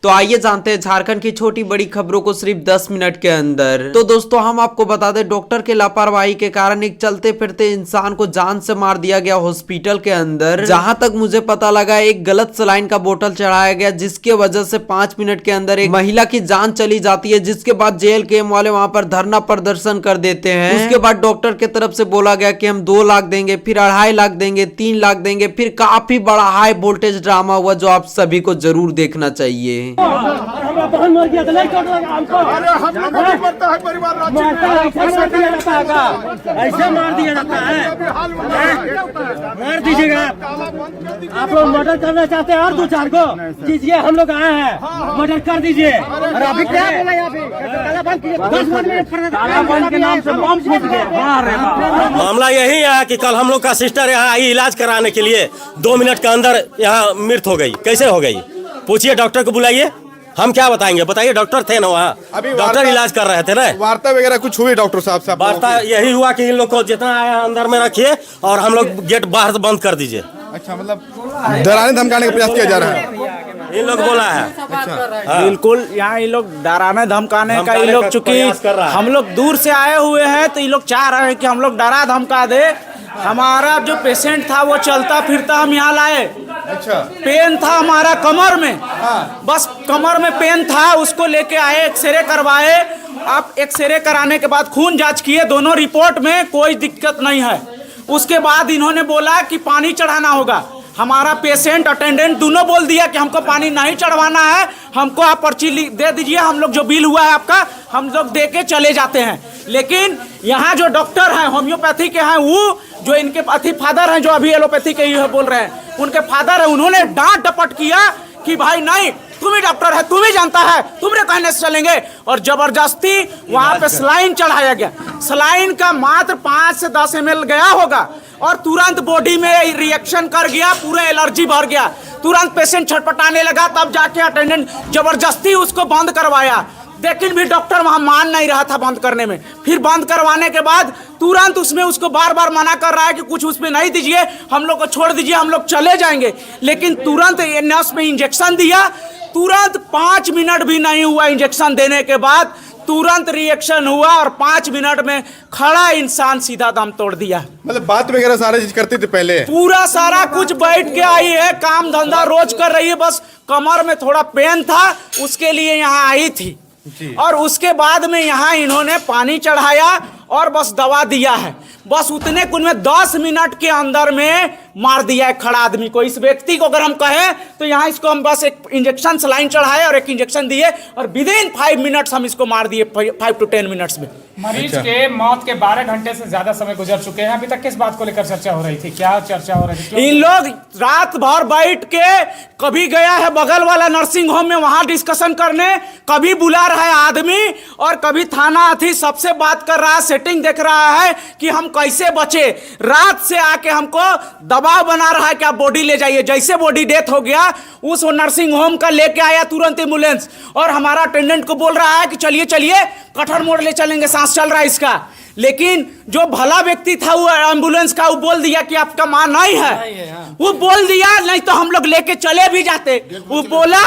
तो आइए जानते हैं झारखंड की छोटी बड़ी खबरों को सिर्फ 10 मिनट के अंदर। तो दोस्तों हम आपको बता दें, डॉक्टर के लापरवाही के कारण एक चलते फिरते इंसान को जान से मार दिया गया हॉस्पिटल के अंदर। जहां तक मुझे पता लगा, एक गलत सलाइन का बोतल चढ़ाया गया, जिसके वजह से 5 मिनट के अंदर एक महिला की जान चली जाती है, जिसके बाद जेल केम वाले वहां पर धरना प्रदर्शन कर देते हैं। उसके बाद डॉक्टर की तरफ से बोला गया कि हम 2 लाख देंगे, फिर 2.5 लाख देंगे, 3 लाख देंगे। फिर काफी बड़ा हाई वोल्टेज ड्रामा हुआ जो आप सभी को जरूर देखना चाहिए। ऐसे मार दिया जाता है, मार दीजिएगा। आप लोग मर्डर करना चाहते हैं और 2-4 को दीजिए, हम लोग आए हैं, मर्डर कर दीजिए। और अभी क्या बोला यहाँ पे, तालाबंद के नाम से बम फूट गए। मामला यही है कि कल हम लोग का सिस्टर यहाँ आई इलाज कराने के लिए, 2 मिनट के अंदर यहाँ मृत हो गई। कैसे हो गई पूछिए, डॉक्टर को बुलाइए, हम क्या बताएंगे, बताइए। डॉक्टर थे ना वहाँ, डॉक्टर इलाज कर रहे थे ना। वार्ता वगैरह कुछ हुई डॉक्टर साहब से? वार्ता यही हुआ कि इन लोग को जितना आया अंदर में रखिए और हम लोग गेट बाहर से बंद कर दीजिए। अच्छा, मतलब डराने धमकाने का प्रयास किया जा रहा है, इन लोग बोला है। अच्छा, बिल्कुल, यहाँ ये लोग डराने धमकाने का, ये लोग चूंकि हम लोग दूर से आए हुए हैं तो ये लोग चाह रहे हैं कि हम लोग डरा धमका दे। हमारा जो पेशेंट था वो चलता फिरता हम यहाँ लाए। अच्छा, पेन था हमारा कमर में, बस कमर में पेन था, उसको लेके आए, एक्सरे करवाए। आप एक्सरे कराने के बाद खून जांच किए, दोनों रिपोर्ट में कोई दिक्कत नहीं है। उसके बाद इन्होंने बोला कि पानी चढ़ाना होगा। हमारा पेशेंट अटेंडेंट दोनों बोल दिया कि हमको पानी नहीं चढ़वाना है, हमको आप पर्ची दे दीजिए, हम लोग जो बिल हुआ है आपका हम लोग दे के चले जाते हैं। लेकिन यहाँ जो डॉक्टर हैं होम्योपैथी के हैं, वो जो इनके फादर हैं, जो अभी एलोपैथी के ही बोल रहे हैं, उनके फादर हैं, उन्होंने डांट डपट किया कि भाई नहीं, तुम ही डॉक्टर है, तुम ही जानता है, तुम्हारे कहने से चलेंगे। और जबरदस्ती वहां पे सलाइन चढ़ाया गया। सलाइन का मात्र 5 से 10 ml गया होगा और तुरंत बॉडी में रिएक्शन कर गया, पूरा एलर्जी भर गया। तुरंत पेशेंट छटपटाने लगा, तब जाके अटेंडेंट जबरदस्ती उसको बंद करवाया। लेकिन भी डॉक्टर वहां मान नहीं रहा था बंद करने में। फिर बंद करवाने के बाद तुरंत उसमें उसको बार बार मना कर रहा है कि कुछ उसमें नहीं दीजिए, हम लोग को छोड़ दीजिए, हम लोग चले जाएंगे। लेकिन तुरंत नर्स में इंजेक्शन दिया, तुरंत 5 मिनट भी नहीं हुआ इंजेक्शन देने के बाद तुरंत रिएक्शन हुआ और 5 मिनट में खड़ा इंसान सीधा दम तोड़ दिया। मतलब बात वगैरह सारे चीज करते थे पहले, पूरा सारा कुछ बैठ के आई है, काम धंधा रोज कर रही है, बस कमर में थोड़ा पेन था, उसके लिए यहाँ आई थी। और उसके बाद में यहाँ इन्होंने पानी चढ़ाया और बस दवा दिया है। बस उतने कुल में 10 मिनट के अंदर में मार दिया है खड़ा आदमी को। इस व्यक्ति को अगर हम कहें तो यहाँ इसको हम बस एक इंजेक्शन सलाइन चढ़ाए और एक इंजेक्शन दिए और विदिन 5 मिनट्स हम इसको मार दिए, 5 to 10 मिनट्स में। मरीज के मौत के 12 घंटे से ज्यादा समय गुजर चुके हैं। अभी तक किस बात को लेकर चर्चा हो रही थी, क्या चर्चा हो रही थी? इन लोग रात भर बैठ के, कभी गया है बगल वाला नर्सिंग होम में वहां डिस्कशन करने, कभी बुला रहा है आदमी और कभी थाना अथी सबसे बात कर रहा है, सेटिंग देख रहा है कि हम कैसे बचे। रात से आके हमको दबाव बना रहा है कि आप बॉडी ले जाइए। जैसे बॉडी डेथ हो गया, उस नर्सिंग होम का लेके आया तुरंत एम्बुलेंस और हमारा अटेंडेंट को बोल रहा है कि चलिए चलिए कठर मोड़ ले चलेंगे, सांस चल रहा है इसका। लेकिन जो भला व्यक्ति था वो एम्बुलेंस का, वो बोल दिया कि आपका मां नहीं है, वो बोल दिया, नहीं तो हम लोग लेके चले भी जाते, वो बोला।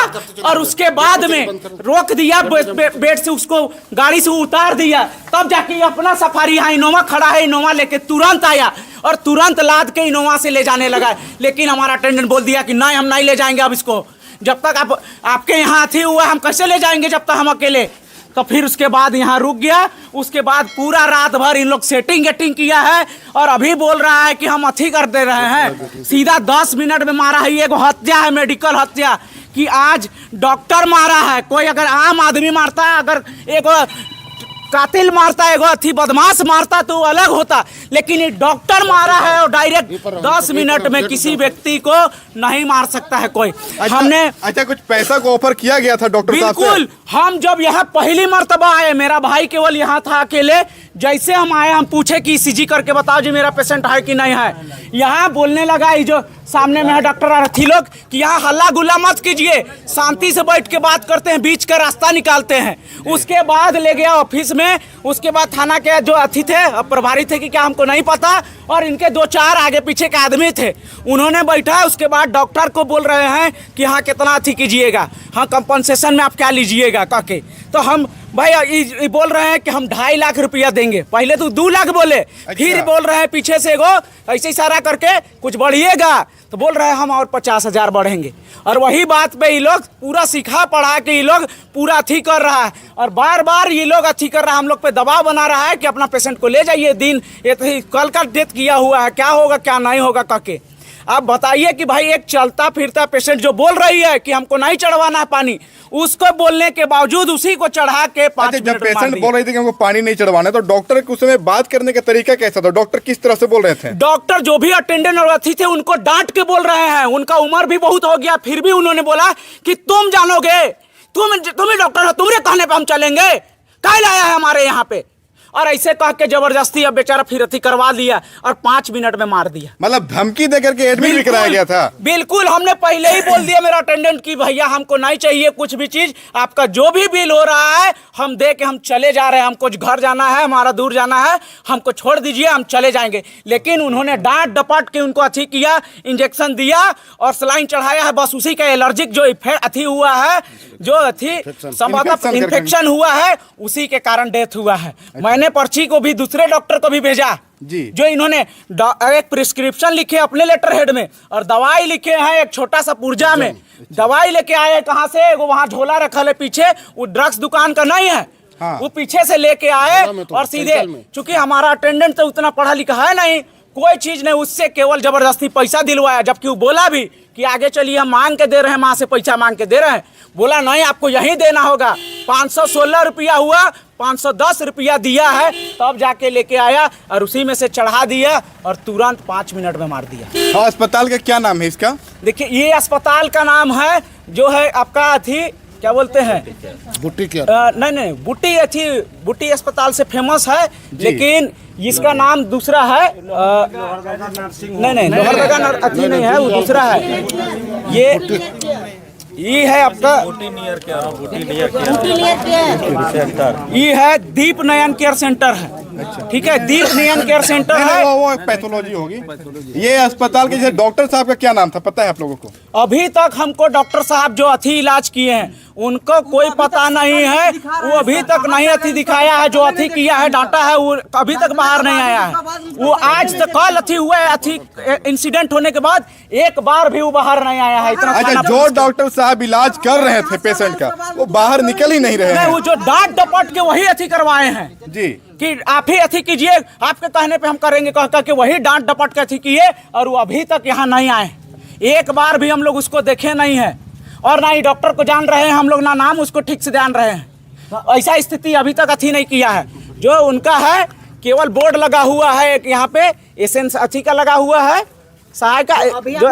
और उसके बाद में रोक दिया, बेड से उसको गाड़ी से उतार दिया, तब जाके अपना सफारी यहाँ इनोवा खड़ा है, इनोवा लेके तुरंत आया और तुरंत लाद के इनोवा से ले जाने लगा। लेकिन हमारा अटेंडेंट बोल दिया कि नहीं, हम नहीं ले जाएंगे अब इसको, जब तक आपके यहाँ अथी हुआ हम कैसे ले जाएंगे जब तक हम अकेले। तो फिर उसके बाद यहाँ रुक गया। उसके बाद पूरा रात भर इन लोग सेटिंग किया है और अभी बोल रहा है कि हम अथी कर दे रहे हैं। सीधा 10 मिनट में मारा है। ये हत्या है, मेडिकल हत्या, कि आज डॉक्टर मारा है। कोई अगर आम आदमी मारता है, अगर एक कातिल मारता है, एगो अथी बदमाश मारता तो अलग होता, लेकिन ये डॉक्टर मारा है और डायरेक्ट 10 मिनट में किसी व्यक्ति को नहीं मार सकता है कोई। हमने कुछ पैसा को ऑफर किया गया था डॉक्टर साहब से? बिल्कुल, हम जब यहाँ पहली मर्तबा आए, मेरा भाई केवल यहाँ था अकेले, जैसे हम आए हम पूछे कि ईसीजी करके बताओ जी मेरा पेशेंट है कि नहीं है। यहाँ बोलने लगा, ये जो सामने में है डॉक्टर अर्थी लोग कि यहाँ हल्ला गुल्ला मत कीजिए, शांति से बैठ के बात करते हैं, बीच का रास्ता निकालते हैं। उसके बाद ले गया ऑफिस में, उसके बाद थाना के जो अथी थे प्रभारी थे कि क्या हमको नहीं पता, और इनके 2-4 आगे पीछे के आदमी थे, उन्होंने बैठा। उसके बाद डॉक्टर को बोल रहे हैं कि हाँ कितना अथी कीजिएगा, हाँ कंपनसेशन में आप क्या लीजिएगा कह के। तो हम भाई ये बोल रहे हैं कि हम 2.5 लाख रुपया देंगे। पहले तो 2 लाख बोले, फिर बोल रहे हैं पीछे से एगो ऐसे इशारा करके कुछ बढ़िएगा, तो बोल रहे हैं हम और 50,000 बढ़ेंगे। और वही बात पे ये लोग पूरा सिखा पढ़ा के ये लोग पूरा अथी कर रहा है, और बार बार ये लोग अथी कर रहा है, हम लोग पे दबाव बना रहा है कि अपना पेशेंट को ले जाइए, दिन ये कल का डेथ किया हुआ है, क्या होगा क्या नहीं होगा कह के। आप बताइए कि भाई एक चलता फिरता पेशेंट जो बोल रही है कि हमको नहीं चढ़वाना है पानी, उसको बोलने के बावजूद उसी को चढ़ा के 5 मिनट जब पेशेंट बोल रही थी कि हमको पानी नहीं चढ़वाना है, तो डॉक्टर के उस समय बात करने का तरीका कैसा था? डॉक्टर किस तरह से बोल रहे थे? डॉक्टर जो भी अटेंडेंट और अथी थे उनको डांट के बोल रहे हैं। उनका उम्र भी बहुत हो गया, फिर भी उन्होंने बोला कि तुम जानोगे, तुम ही डॉक्टर हो, तुम्हारे कहने पे हम चलेंगे, क्या लाया है हमारे यहाँ पे। और ऐसे कह के जबरदस्ती अब बेचारा फिर अथी करवा दिया और 5 मिनट में मार दिया। मतलब धमकी दे करके एडमिट भी कराया गया था? बिल्कुल, हमने पहले ही बोल दिया मेरा अटेंडेंट की भैया हमको नहीं चाहिए कुछ भी चीज, आपका जो भी बिल हो रहा है हम दे के हम चले जा रहे हैं, हमको घर जाना है, हमारा दूर जाना है, हमको छोड़ दीजिए, हम चले जाएंगे। लेकिन उन्होंने डांट डपट के उनको अथी किया, इंजेक्शन दिया और सलाइन चढ़ाया है। बस उसी का एलर्जिक जो अथी हुआ है, जो अथी संभवतः इन्फेक्शन हुआ है, उसी के कारण डेथ हुआ है। मैंने पर्ची को भी दूसरे डॉक्टर को भी भेजा जी, जो इन्होंने एक प्रिस्क्रिप्शन लिखे अपने लेटर हेड में और दवाई लिखे हैं एक छोटा सा पुर्जा में। दवाई लेके आए कहाँ से, वो वहाँ झोला रखा है पीछे, वो ड्रग्स दुकान का नहीं है। हाँ। वो पीछे से लेके आए और सीधे, चूंकि हमारा अटेंडेंट तो उतना पढ़ा लिखा है नहीं, कोई चीज नहीं, उससे केवल जबरदस्ती पैसा दिलवाया। जबकि वो बोला भी कि आगे चलिए हम मांग के दे रहे हैं, माँ से पैसा मांग के दे रहे हैं। बोला नहीं आपको यहीं देना होगा। 516 रुपया हुआ, 510 रुपया दिया है, तब जाके लेके आया और उसी में से चढ़ा दिया और तुरंत 5 मिनट में मार दिया। हाँ, अस्पताल का क्या नाम है इसका? देखिए ये अस्पताल का नाम है जो है आपका अथी क्या बोलते हैं, बुट्टी क्या? नहीं बुट्टी अथी, बुट्टी अस्पताल से फेमस है, लेकिन इसका नाम दूसरा है। नहीं लोहरदगा अथी नहीं है, वो दूसरा है। ये है आपका ये है दीप नयन केयर सेंटर है। ठीक है, दीप नयन केयर सेंटर है। वो पैथोलॉजी होगी। ये अस्पताल के जैसे डॉक्टर साहब का क्या नाम था, पता है आप लोगों को? अभी तक हमको डॉक्टर साहब जो अथी इलाज किए हैं उनको कोई पता नहीं है। वो अभी तक नहीं अथी दिखाया है, जो अथी किया है डांटा है वो अभी तक बाहर नहीं आया है। वो आज तक कल अथी हुआ है, अथी इंसिडेंट होने के बाद एक बार भी वो बाहर नहीं आया है। इतना अच्छा, जो डॉक्टर साहब इलाज कर रहे थे पेशेंट का, वो बाहर निकल ही नहीं रहे हैं। वो जो डांट डपट के वही अथी करवाए हैं जी, कि आप ही अथी कीजिए, आपके कहने पे हम करेंगे कह के वही डांट डपट के अथी किए, और वो अभी तक यहाँ नहीं आए। एक बार भी हम लोग उसको देखे नहीं है, और ना ही डॉक्टर को जान रहे हैं हम लोग, ना नाम उसको ठीक से जान रहे हैं। ऐसा स्थिति अभी तक अथी नहीं किया है। जो उनका है केवल बोर्ड लगा हुआ है एक यहाँ पे एसेंस अथी का लगा हुआ है, सहायक जो